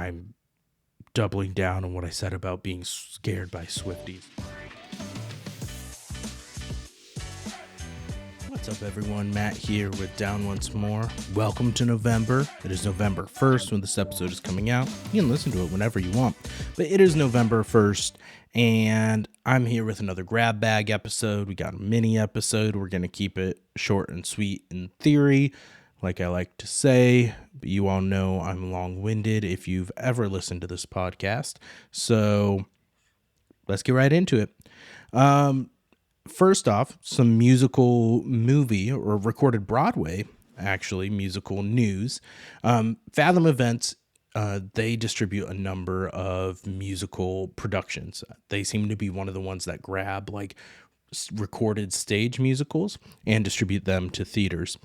I'm doubling down on what I said about being scared by Swifties. What's up, everyone? Matt here with Down Once More. Welcome to November. It is November 1st when this episode is coming out. You can listen to it whenever you want, but it is November 1st, and I'm here with another grab bag episode. We got a mini episode. We're going to keep it short and sweet in theory, like I like to say, but you all know I'm long-winded if you've ever listened to this podcast. So let's get right into it. First off, some musical movie or recorded Broadway, actually, musical news. Fathom Events, they distribute a number of musical productions. They seem to be one of the ones that grab like recorded stage musicals and distribute them to theaters.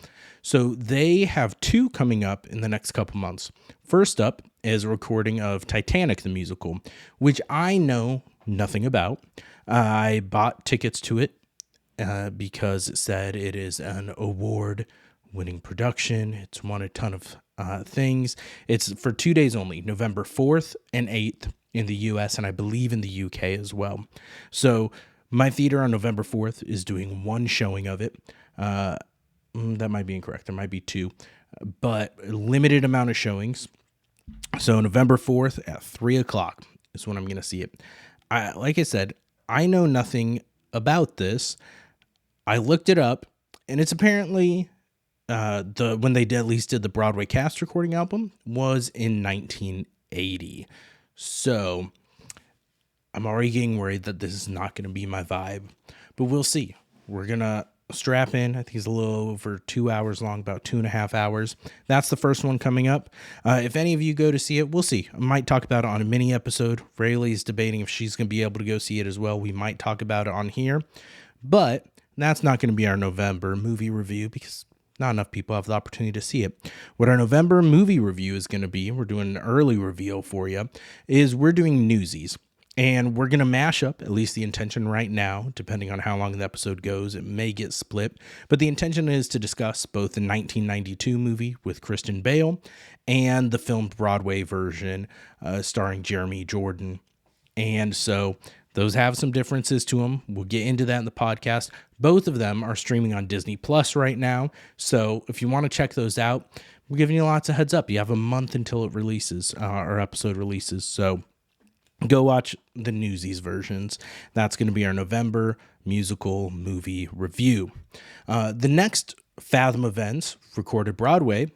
So they have two coming up in the next couple months. First up is a recording of Titanic, the musical, which I know nothing about. I bought tickets to it because it said it is an award-winning production. It's won a ton of things. It's for 2 days only, November 4th and 8th in the U.S., and I believe in the UK as well. So my theater on November 4th is doing one showing of it. That might be incorrect. There might be two, but limited amount of showings. So November 4th at 3 o'clock is when I'm going to see it. Like I said, I know nothing about this. I looked it up, and it's apparently when they at least did the Broadway cast recording album was in 1980. So I'm already getting worried that this is not going to be my vibe, but we'll see. We're going to strap in. I think it's a little over 2 hours long, about 2.5 hours. That's the first one coming up. If any of you go to see it, we'll see. I might talk about it on a mini episode. Rayleigh's debating if she's going to be able to go see it as well. We might talk about it on here, but that's not going to be our November movie review because not enough people have the opportunity to see it. What our November movie review is going to be, we're doing an early reveal for you, is we're doing Newsies. And we're going to mash up, at least the intention right now, depending on how long the episode goes, it may get split. But the intention is to discuss both the 1992 movie with Kristen Bale and the filmed Broadway version starring Jeremy Jordan. And so those have some differences to them. We'll get into that in the podcast. Both of them are streaming on Disney Plus right now. So if you want to check those out, we're giving you lots of heads up. You have a month until it releases, our episode releases. So go watch the Newsies versions. That's going to be our November musical movie review. The next Fathom Events recorded Broadway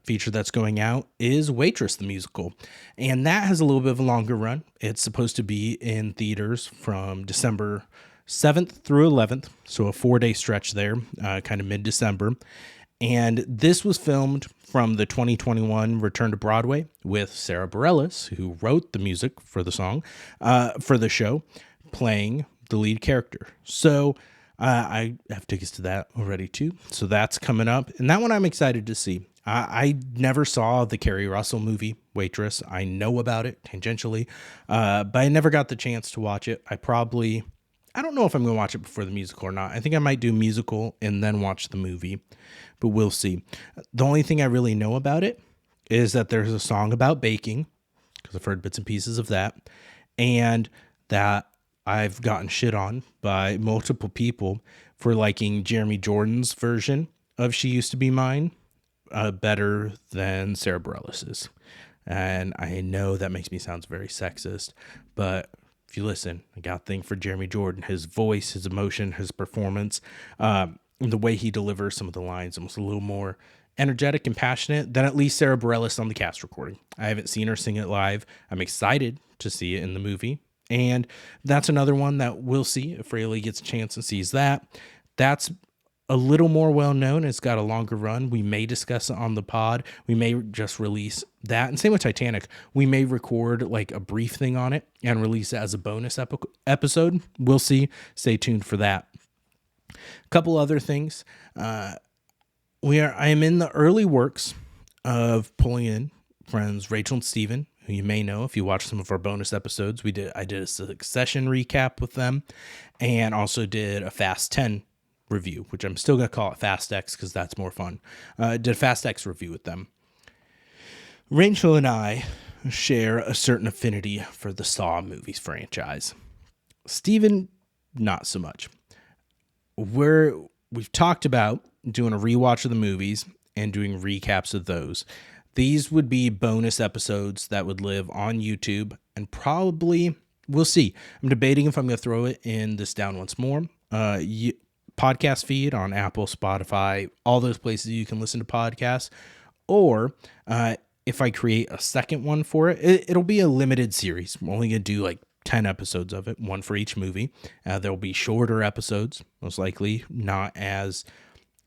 feature that's going out is Waitress, the musical. And that has a little bit of a longer run. It's supposed to be in theaters from December 7th through 11th. So a 4-day stretch there, kind of mid-December. And this was filmed from the 2021 Return to Broadway with Sarah Bareilles, who wrote the music for the song, for the show, playing the lead character. So I have tickets to that already too. So that's coming up. And that one I'm excited to see. I never saw the Kerry Russell movie, Waitress. I know about it tangentially, but I never got the chance to watch it. I don't know if I'm going to watch it before the musical or not. I think I might do musical and then watch the movie, but we'll see. The only thing I really know about it is that there's a song about baking, because I've heard bits and pieces of that, and that I've gotten shit on by multiple people for liking Jeremy Jordan's version of She Used to Be Mine better than Sarah Bareilles'. And I know that makes me sound very sexist, but if you listen, I got a thing for Jeremy Jordan, his voice, his emotion, his performance, the way he delivers some of the lines, almost a little more energetic and passionate than at least Sarah Bareilles on the cast recording. I haven't seen her sing it live. I'm excited to see it in the movie. And that's another one that we'll see if Rayleigh gets a chance and sees that. That's a little more well-known. It's got a longer run. We may discuss it on the pod. We may just release that. And same with Titanic. We may record like a brief thing on it and release it as a bonus episode. We'll see. Stay tuned for that. A couple other things. I am in the early works of pulling in friends Rachel and Steven, who you may know if you watch some of our bonus episodes. I did a Succession recap with them and also did a Fast 10 review, which I'm still going to call it Fast X because that's more fun. Did a Fast X review with them. Rachel and I share a certain affinity for the Saw movies franchise. Steven, not so much. We've talked about doing a rewatch of the movies and doing recaps of those. These would be bonus episodes that would live on YouTube, and probably we'll see. I'm debating if I'm going to throw it in this Down Once More podcast feed on Apple, Spotify, all those places you can listen to podcasts, or if I create a second one for it, it'll be a limited series. I'm only going to do like 10 episodes of it, one for each movie. There'll be shorter episodes, most likely, not as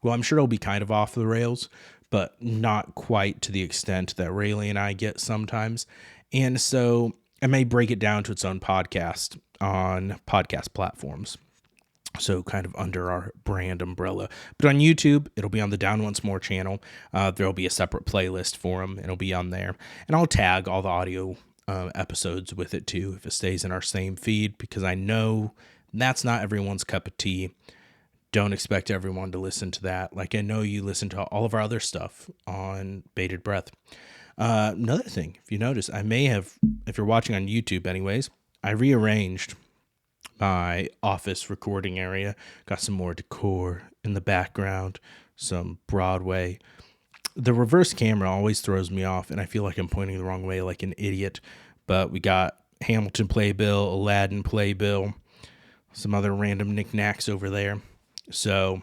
well. I'm sure it'll be kind of off the rails, but not quite to the extent that Rayleigh and I get sometimes. And so I may break it down to its own podcast on podcast platforms. So kind of under our brand umbrella. But on YouTube, it'll be on the Down Once More channel. There'll be a separate playlist for them. It'll be on there. And I'll tag all the audio episodes with it too, if it stays in our same feed, because I know that's not everyone's cup of tea. Don't expect everyone to listen to that. Like I know you listen to all of our other stuff on Bated Breath. Another thing, if you notice, I may have, if you're watching on YouTube anyways, I rearranged my office recording area. Got some more decor in the background, some Broadway. The reverse camera always throws me off, and I feel like I'm pointing the wrong way like an idiot. But we got Hamilton playbill, Aladdin playbill, some other random knickknacks over there. So,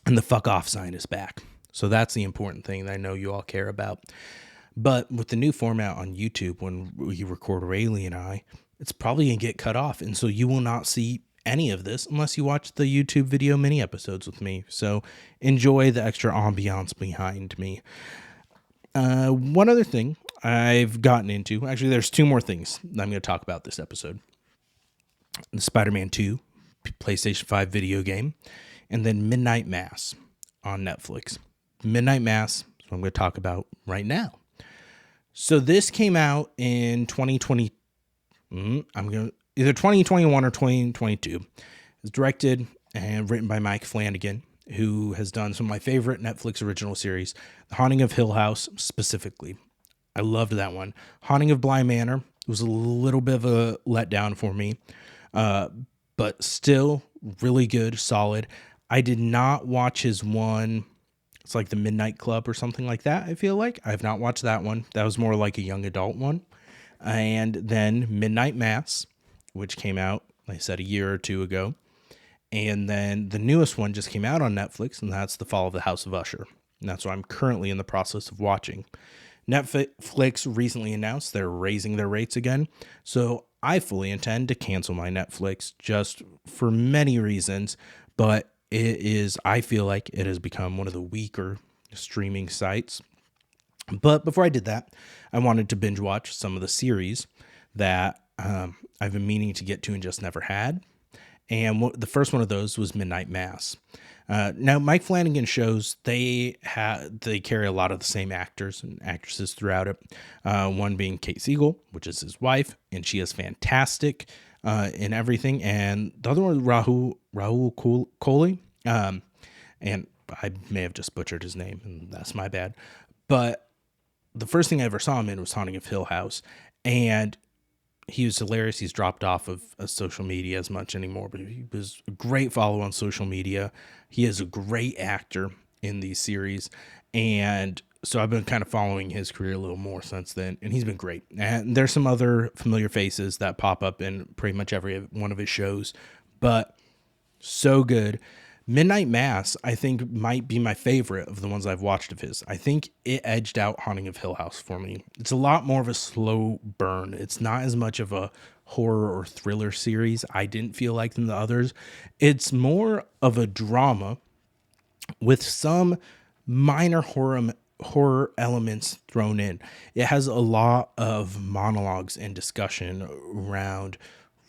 and the fuck off sign is back. So that's the important thing that I know you all care about. But with the new format on YouTube, when we record Rayleigh and I, it's probably going to get cut off. And so you will not see any of this unless you watch the YouTube video mini episodes with me. So enjoy the extra ambiance behind me. One other thing I've gotten into, actually, there's two more things that I'm going to talk about this episode. The Spider-Man 2 PlayStation 5 video game, and then Midnight Mass on Netflix. Midnight Mass is what I'm going to talk about right now. So this came out in 2020. Either 2021 or 2022. It's directed and written by Mike Flanagan, who has done some of my favorite Netflix original series, The Haunting of Hill House specifically. I loved that one. Haunting of Bly Manor was a little bit of a letdown for me, but still really good, solid. I did not watch his one. It's like the Midnight Club or something like that, I feel like. I have not watched that one. That was more like a young adult one. And then Midnight Mass, which came out, like I said, a year or two ago. And then the newest one just came out on Netflix, and that's The Fall of the House of Usher. And that's what I'm currently in the process of watching. Netflix recently announced they're raising their rates again. So I fully intend to cancel my Netflix just for many reasons. But I feel like it has become one of the weaker streaming sites. But before I did that, I wanted to binge watch some of the series that I've been meaning to get to and just never had. And the first one of those was Midnight Mass. Now, Mike Flanagan shows they carry a lot of the same actors and actresses throughout it. One being Kate Siegel, which is his wife, and she is fantastic in everything. And the other one, Rahul Kohli, and I may have just butchered his name, and that's my bad. But the first thing I ever saw him in was Haunting of Hill House, and he was hilarious. He's dropped off of social media as much anymore, but he was a great follow on social media. He is a great actor in these series, and so I've been kind of following his career a little more since then, and he's been great. And there's some other familiar faces that pop up in pretty much every one of his shows, but so good. Midnight Mass, I think, might be my favorite of the ones I've watched of his. I think it edged out Haunting of Hill House for me. It's a lot more of a slow burn. It's not as much of a horror or thriller series, I didn't feel like, than the others. It's more of a drama with some minor horror elements thrown in. It has a lot of monologues and discussion around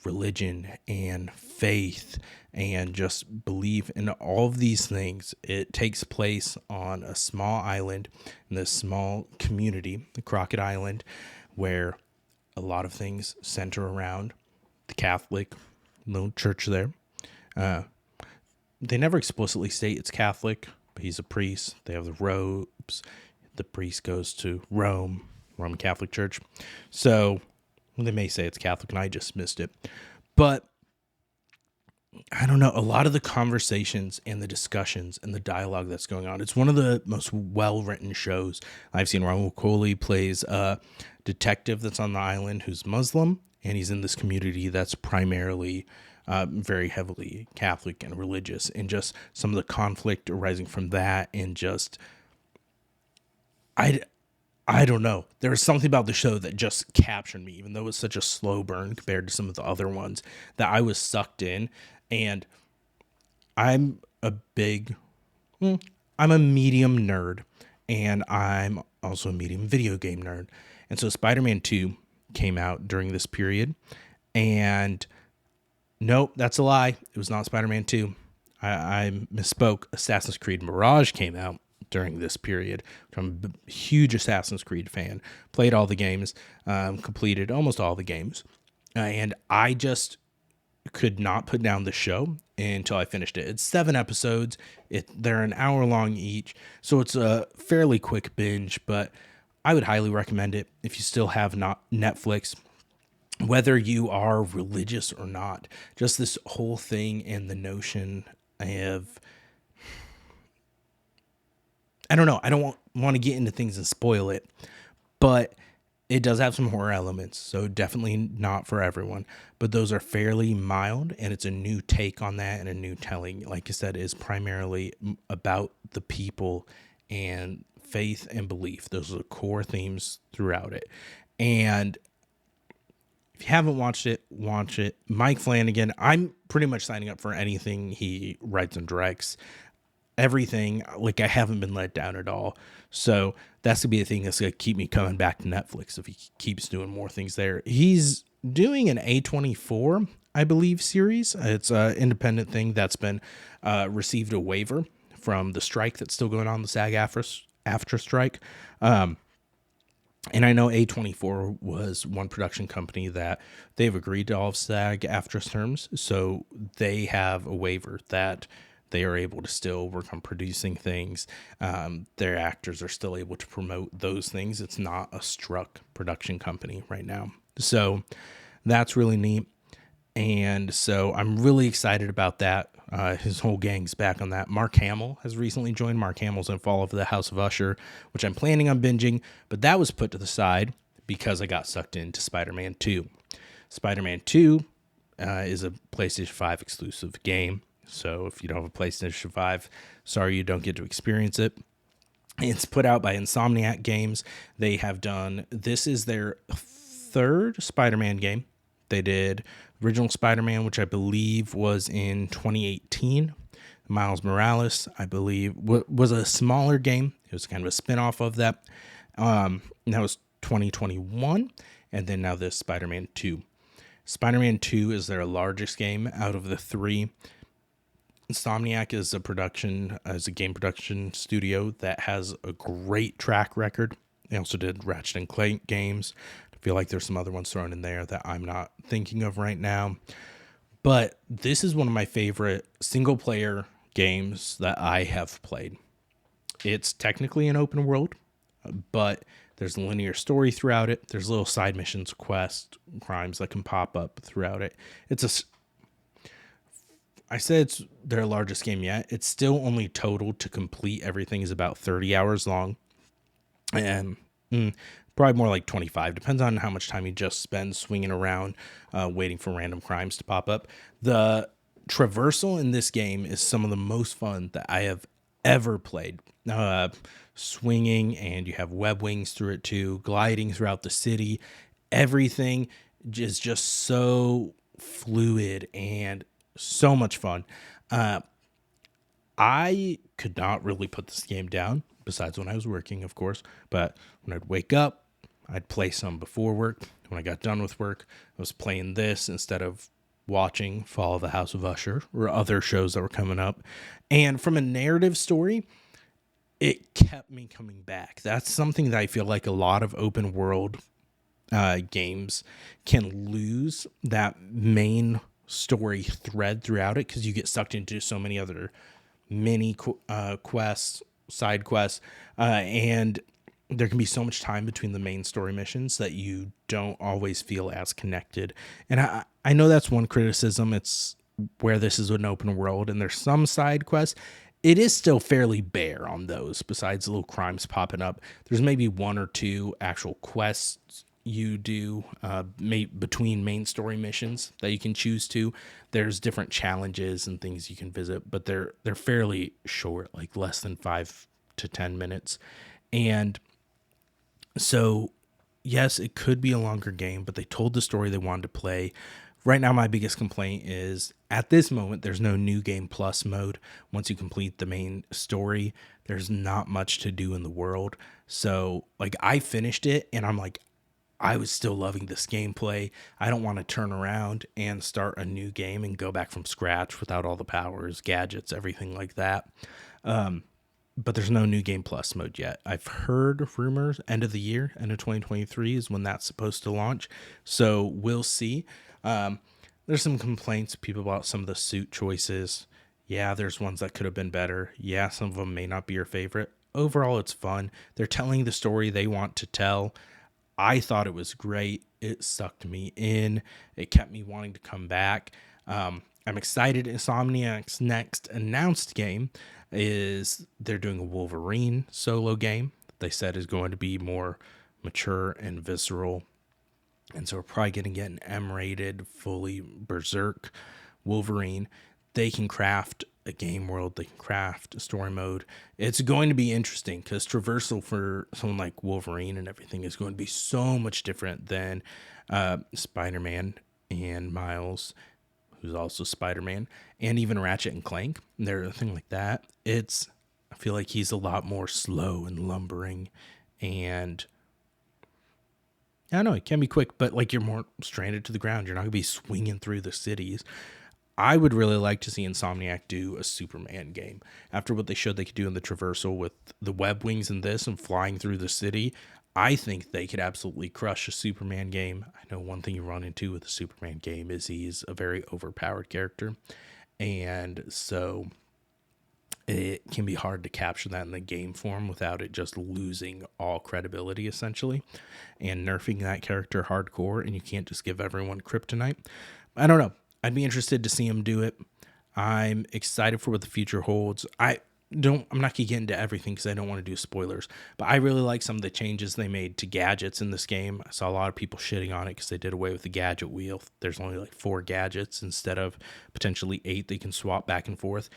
religion and faith and just belief in all of these things. It takes place on a small island in this small community, the Crockett Island, where a lot of things center around the Catholic little church there. They never explicitly state it's Catholic, but he's a priest. They have the robes. The priest goes to Rome, Roman Catholic Church. So they may say it's Catholic and I just missed it. But I don't know, a lot of the conversations and the discussions and the dialogue that's going on, it's one of the most well-written shows I've seen. Raul Coley plays a detective that's on the island who's Muslim, and he's in this community that's primarily very heavily Catholic and religious, and just some of the conflict arising from that, and just, I don't know. There was something about the show that just captured me, even though it was such a slow burn compared to some of the other ones, that I was sucked in. And I'm a I'm a medium nerd, and I'm also a medium video game nerd. And so Spider-Man 2 came out during this period, and nope, that's a lie. It was not Spider-Man 2. I misspoke. Assassin's Creed Mirage came out during this period. I'm a huge Assassin's Creed fan. Played all the games, completed almost all the games, and I just could not put down the show until I finished it. It's 7 episodes. They're an hour long each, so it's a fairly quick binge, but I would highly recommend it if you still have not Netflix, whether you are religious or not. Just this whole thing and the notion of, I don't know, I don't want to get into things and spoil it, but it does have some horror elements, so definitely not for everyone, but those are fairly mild, and it's a new take on that and a new telling. Like I said, is primarily about the people and faith and belief. Those are the core themes throughout it. And if you haven't watched it, watch it. Mike Flanagan, I'm pretty much signing up for anything he writes and directs. Everything, like, I haven't been let down at all. So that's gonna be a thing that's gonna keep me coming back to Netflix if he keeps doing more things there. He's doing an A24, I believe, series. It's an independent thing that's been received a waiver from the strike that's still going on, the SAG-AFTRA strike. And I know A24 was one production company that they've agreed to all of SAG-AFTRA's terms, so they have a waiver that they are able to still work on producing things. Their actors are still able to promote those things. It's not a struck production company right now. So that's really neat. And so I'm really excited about that. His whole gang's back on that. Mark Hamill has recently joined. Mark Hamill's in Fall of the House of Usher, which I'm planning on binging, but that was put to the side because I got sucked into Spider-Man 2. Spider-Man 2 is a PlayStation 5 exclusive game. So if you don't have a PlayStation 5, sorry you don't get to experience it. It's put out by Insomniac Games. They have done, this is their 3rd Spider-Man game. They did original Spider-Man, which I believe was in 2018. Miles Morales, I believe, was a smaller game. It was kind of a spin-off of that. And that was 2021. And then now this Spider-Man 2. Spider-Man 2 is their largest game out of the 3. Insomniac is a game production studio that has a great track record. They also did Ratchet and Clank games. I feel like there's some other ones thrown in there that I'm not thinking of right now. But this is one of my favorite single player games that I have played. It's technically an open world, but there's a linear story throughout it. There's little side missions, quests, crimes that can pop up throughout it. I said it's their largest game yet. It's still only total to complete everything is about 30 hours long. And probably more like 25. Depends on how much time you just spend swinging around, waiting for random crimes to pop up. The traversal in this game is some of the most fun that I have ever played. Swinging, and you have web wings through it too, gliding throughout the city. Everything is just so fluid and so much fun. I could not really put this game down, besides when I was working, of course. But when I'd wake up, I'd play some before work. When I got done with work, I was playing this instead of watching Fall of the House of Usher or other shows that were coming up. And from a narrative story, it kept me coming back. That's something that I feel like a lot of open world games can lose, that main story thread throughout it, because you get sucked into so many other mini quests, side quests, and there can be so much time between the main story missions that you don't always feel as connected. And I know that's one criticism. It's where this is an open world and there's some side quests. It is still fairly bare on those, besides little crimes popping up. There's maybe one or two actual quests you do between main story missions that you can choose to. There's different challenges and things you can visit, but they're fairly short, like less than 5 to 10 minutes. And so, yes, it could be a longer game, but they told the story they wanted to play. Right now, my biggest complaint is at this moment, there's no new game plus mode. Once you complete the main story, there's not much to do in the world. So, like, I finished it and I'm like, I was still loving this gameplay. I don't want to turn around and start a new game and go back from scratch without all the powers, gadgets, everything like that. But there's no new game plus mode yet. I've heard rumors end of the year, end of 2023 is when that's supposed to launch. So we'll see. There's some complaints, people, about some of the suit choices. Yeah, there's ones that could have been better. Yeah, some of them may not be your favorite. Overall, it's fun. They're telling the story they want to tell. I thought it was great. It sucked me in. It kept me wanting to come back. I'm excited. Insomniac's next announced game is they're doing a Wolverine solo game. They said is going to be more mature and visceral. And so we're probably going to get an M-rated, fully berserk Wolverine. They can craft a game world. They can craft a story mode. It's going to be interesting because traversal for someone like Wolverine and everything is going to be so much different than Spider-Man and Miles, who's also Spider-Man, and even Ratchet and Clank. They're a thing like that. I feel like he's a lot more slow and lumbering, and I don't know, it can be quick, but like you're more stranded to the ground. You're not going to be swinging through the cities. I would really like to see Insomniac do a Superman game. After what they showed they could do in the traversal with the web wings in this and flying through the city, I think they could absolutely crush a Superman game. I know one thing you run into with a Superman game is he's a very overpowered character. And so it can be hard to capture that in the game form without it just losing all credibility, essentially, and nerfing that character hardcore, and you can't just give everyone kryptonite. I don't know. I'd be interested to see him do it. I'm excited for what the future holds. I'm not going to get into everything because I don't want to do spoilers, but I really like some of the changes they made to gadgets in this game. I saw a lot of people shitting on it because they did away with the gadget wheel. There's only like 4 gadgets instead of potentially 8 they can swap back and forth.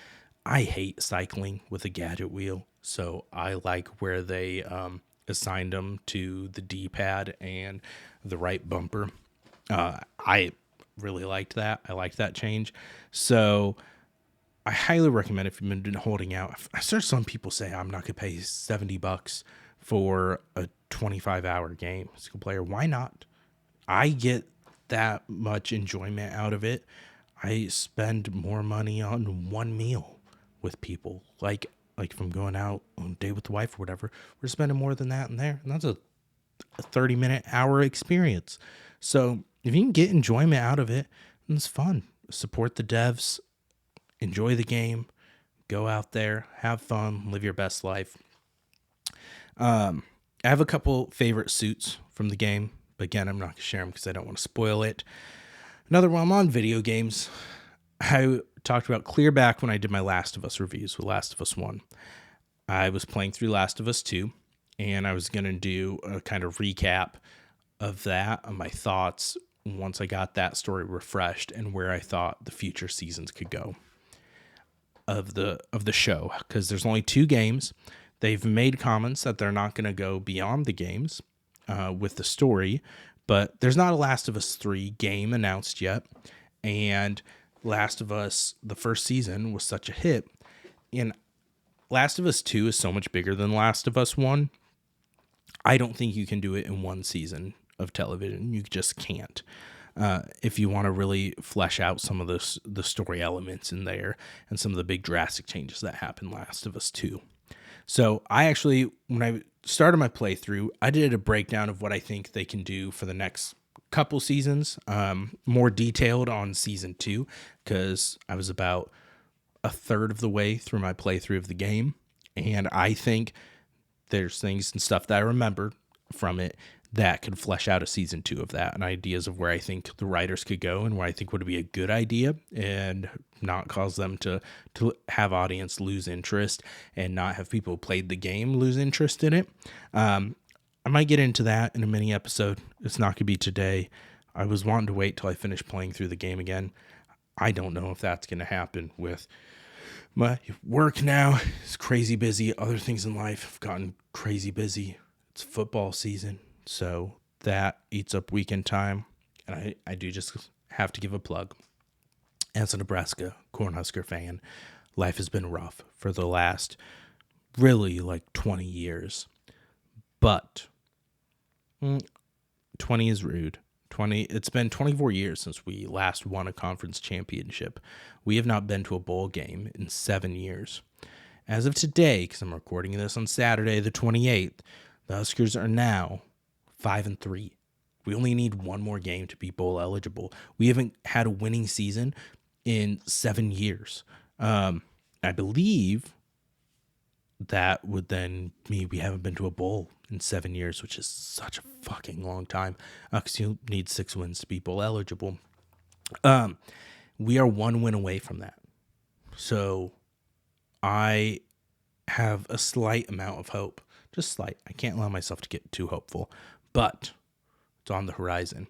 I hate cycling with a gadget wheel, so I like where they assigned them to the D-pad and the right bumper. I really liked that. I liked that change. So I highly recommend if you've been holding out. I saw some people say I'm not going to pay $70 for a 25-hour game. Single player, why not? I get that much enjoyment out of it. I spend more money on one meal with people. Like if I'm going out on a date with the wife or whatever, we're spending more than that in there. And that's a 30-minute hour experience. So if you can get enjoyment out of it, then it's fun. Support the devs, enjoy the game, go out there, have fun, live your best life. I have a couple favorite suits from the game, but again, I'm not going to share them because I don't want to spoil it. Another one, I'm on video games. I talked about clear back when I did my Last of Us reviews with Last of Us 1. I was playing through Last of Us 2, and I was going to do a kind of recap of that, of my thoughts once I got that story refreshed and where I thought the future seasons could go of the show, because there's only 2 games. They've made comments that they're not going to go beyond the games with the story, but there's not a Last of Us 3 game announced yet, and Last of Us, the first season, was such a hit, and Last of Us 2 is so much bigger than Last of Us 1. I don't think you can do it in one season of television. You just can't. If you want to really flesh out some of the story elements in there and some of the big drastic changes that happened Last of Us 2. So I actually, when I started my playthrough, I did a breakdown of what I think they can do for the next couple seasons, more detailed on season 2, because I was about a third of the way through my playthrough of the game. And I think there's things and stuff that I remember from it that could flesh out a season 2 of that, and ideas of where I think the writers could go and where I think would be a good idea and not cause them to have audience lose interest and not have people who played the game lose interest in it. I might get into that in a mini episode. It's not going to be today. I was wanting to wait till I finish playing through the game again. I don't know if that's going to happen with my work now. It's crazy busy. Other things in life have gotten crazy busy. It's football season, so that eats up weekend time. And I do just have to give a plug. As a Nebraska Cornhusker fan, life has been rough for the last really like 20 years. But 20 is rude. It's been 24 years since we last won a conference championship. We have not been to a bowl game in 7 years. As of today, because I'm recording this on Saturday the 28th, the Huskers are now 5-3. We only need one more game to be bowl eligible. We haven't had a winning season in 7 years. I believe that would then mean we haven't been to a bowl in 7 years, which is such a fucking long time, because you need 6 wins to be bowl eligible. We are 1 win away from that. So I have a slight amount of hope, just slight. I can't allow myself to get too hopeful, but it's on the horizon.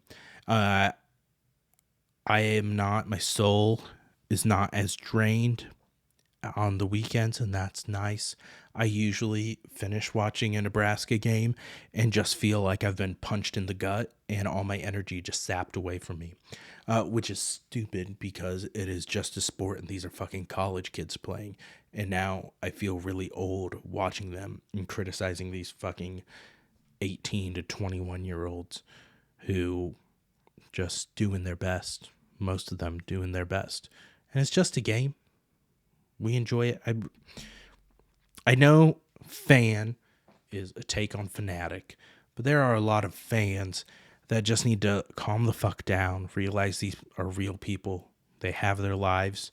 I am not, my soul is not as drained on the weekends, and that's nice. I usually finish watching a Nebraska game and just feel like I've been punched in the gut and all my energy just sapped away from me, which is stupid because it is just a sport and these are fucking college kids playing. And now I feel really old watching them and criticizing these fucking 18 to 21-year-olds who just doing their best, most of them doing their best. And it's just a game. We enjoy it. I know fan is a take on fanatic, but there are a lot of fans that just need to calm the fuck down, realize these are real people. They have their lives,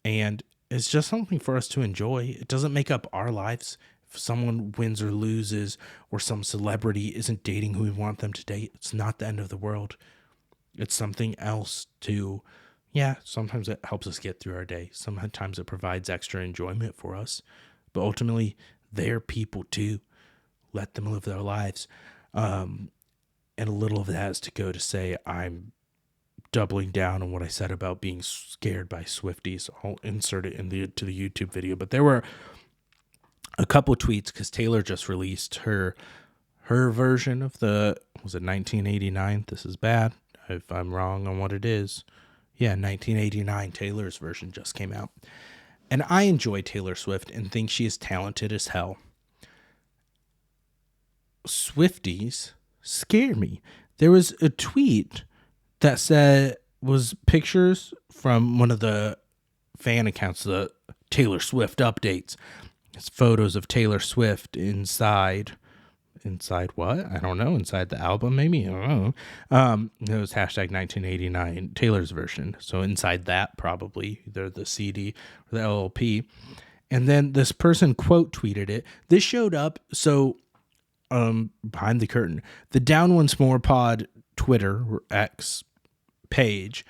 and it's just something for us to enjoy. It doesn't make up our lives. If someone wins or loses, or some celebrity isn't dating who we want them to date, it's not the end of the world. It's something else to, yeah, sometimes it helps us get through our day. Sometimes it provides extra enjoyment for us. But ultimately, they're people too. Let them live their lives. And a little of that is to go to say I'm doubling down on what I said about being scared by Swifties. I'll insert it to the YouTube video. But there were a couple tweets because Taylor just released her version of was it 1989? This is bad if I'm wrong on what it is. Yeah, 1989 Taylor's version just came out. And I enjoy Taylor Swift and think she is talented as hell. Swifties scare me. There was a tweet that was pictures from one of the fan accounts, the Taylor Swift updates. It's photos of Taylor Swift inside what? I don't know. Inside the album, maybe? I don't know. It was hashtag 1989 Taylor's version. So inside that, probably either the CD or the LLP. And then this person quote tweeted it. This showed up. So behind the curtain, the Down Once More Pod Twitter or X page,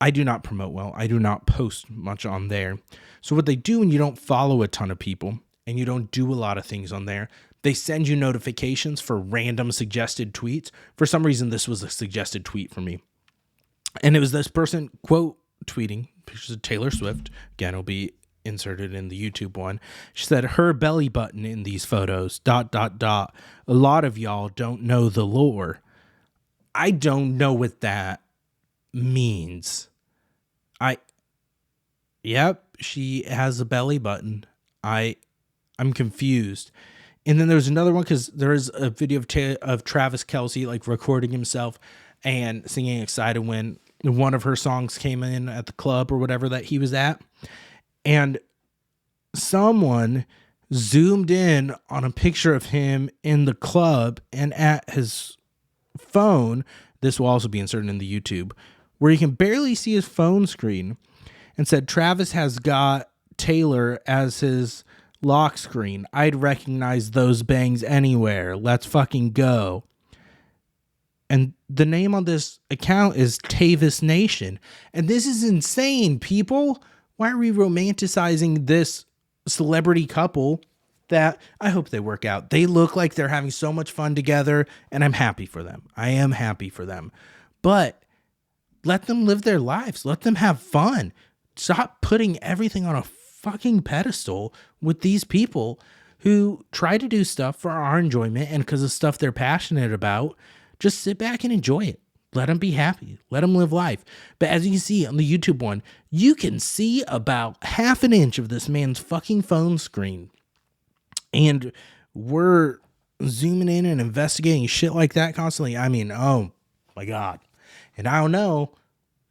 I do not promote well. I do not post much on there. So what they do when you don't follow a ton of people and you don't do a lot of things on there, they send you notifications for random suggested tweets. For some reason, this was a suggested tweet for me. And it was this person quote tweeting pictures of Taylor Swift. Again, it'll be inserted in the YouTube one. She said, her belly button in these photos, ... A lot of y'all don't know the lore. I don't know what that means. Yep, she has a belly button. I'm confused. And then there's another one because there is a video of Travis Kelce like recording himself and singing Excited when one of her songs came in at the club or whatever that he was at. And someone zoomed in on a picture of him in the club and at his phone. This will also be inserted in the YouTube, where you can barely see his phone screen, and said Travis has got Taylor as his lock screen. I'd recognize those bangs anywhere. Let's fucking go. And the name on this account is Tavis Nation. And this is insane, people. Why are we romanticizing this celebrity couple that I hope they work out? They look like they're having so much fun together, and I'm happy for them. I am happy for them. But let them live their lives. Let them have fun. Stop putting everything on a fucking pedestal with these people who try to do stuff for our enjoyment and because of stuff they're passionate about. Just sit back and enjoy it. Let them be happy. Let them live life. But as you can see on the YouTube one, you can see about half an inch of this man's fucking phone screen. And we're zooming in and investigating shit like that constantly. I mean, oh my God. And I don't know.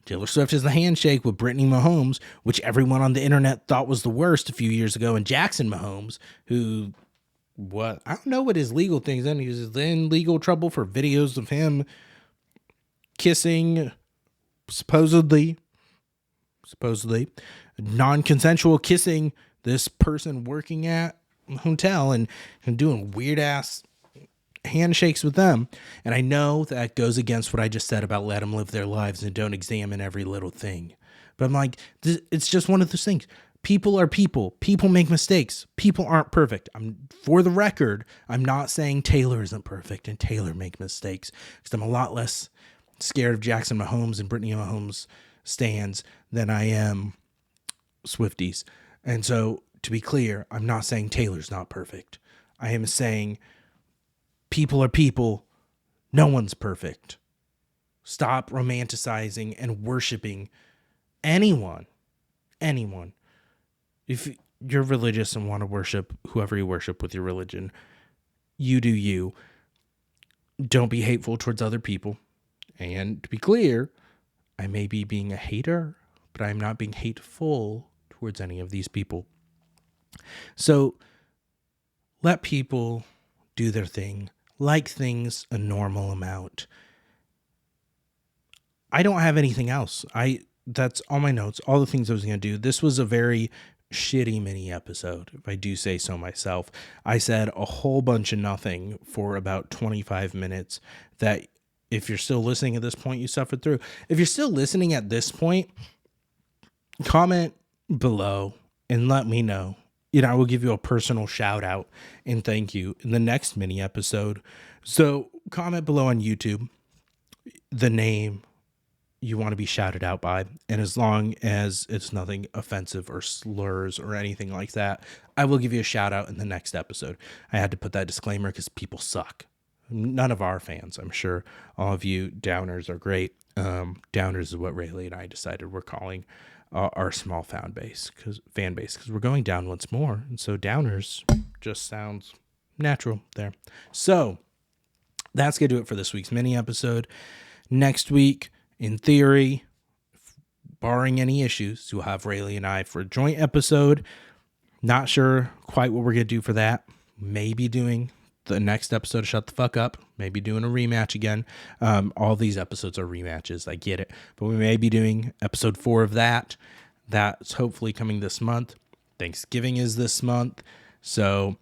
Taylor Swift has the handshake with Brittany Mahomes, which everyone on the internet thought was the worst a few years ago. And Jackson Mahomes, who... what? I don't know what his legal thing's in. He was in legal trouble for videos of him kissing, supposedly non-consensual kissing this person working at a hotel and doing weird ass handshakes with them. And I know that goes against what I just said about let them live their lives and don't examine every little thing. But I'm like, it's just one of those things. People are people. People make mistakes. People aren't perfect. For the record, I'm not saying Taylor isn't perfect and Taylor make mistakes, because I'm a lot less scared of Jackson Mahomes and Brittany Mahomes stands than I am Swifties. And so, to be clear, I'm not saying Taylor's not perfect. I am saying people are people. No one's perfect. Stop romanticizing and worshiping anyone. If you're religious and want to worship whoever you worship with your religion, you do you. Don't be hateful towards other people. And to be clear, I may be being a hater, but I'm not being hateful towards any of these people. So let people do their thing. Like things a normal amount. I don't have anything else. That's all my notes, all the things I was going to do. This was a very shitty mini episode, if I do say so myself. I said a whole bunch of nothing for about 25 minutes that if you're still listening at this point, you suffered through. If you're still listening at this point, comment below and let me know. I will give you a personal shout out and thank you in the next mini episode. So comment below on YouTube the name you want to be shouted out by, and as long as it's nothing offensive or slurs or anything like that, I will give you a shout out in the next episode. I had to put that disclaimer because people suck. None of our fans, I'm sure all of you downers are great. Downers is what Rayleigh and I decided we're calling our small fan base because we're going down once more, and so downers just sounds natural there. So that's gonna do it for this week's mini episode. Next week, in theory, barring any issues, you'll have Rayleigh and I for a joint episode. Not sure quite what we're going to do for that. Maybe doing the next episode of Shut the Fuck Up. Maybe doing a rematch again. All these episodes are rematches. I get it. But we may be doing episode 4 of that. That's hopefully coming this month. Thanksgiving is this month. So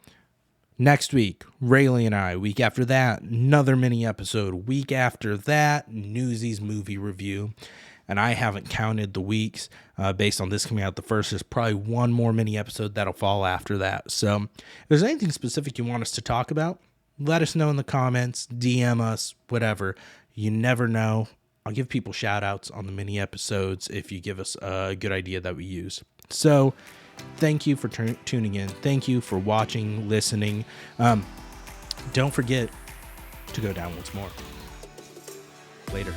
next week, Rayleigh and I. Week after that, another mini episode. Week after that, Newsies movie review. And I haven't counted the weeks based on this coming out the first. There's probably one more mini episode that'll fall after that. So if there's anything specific you want us to talk about, let us know in the comments, DM us, whatever. You never know. I'll give people shout outs on the mini episodes if you give us a good idea that we use. So thank you for tuning in. Thank you for watching, listening. Don't forget to go down once more. Later.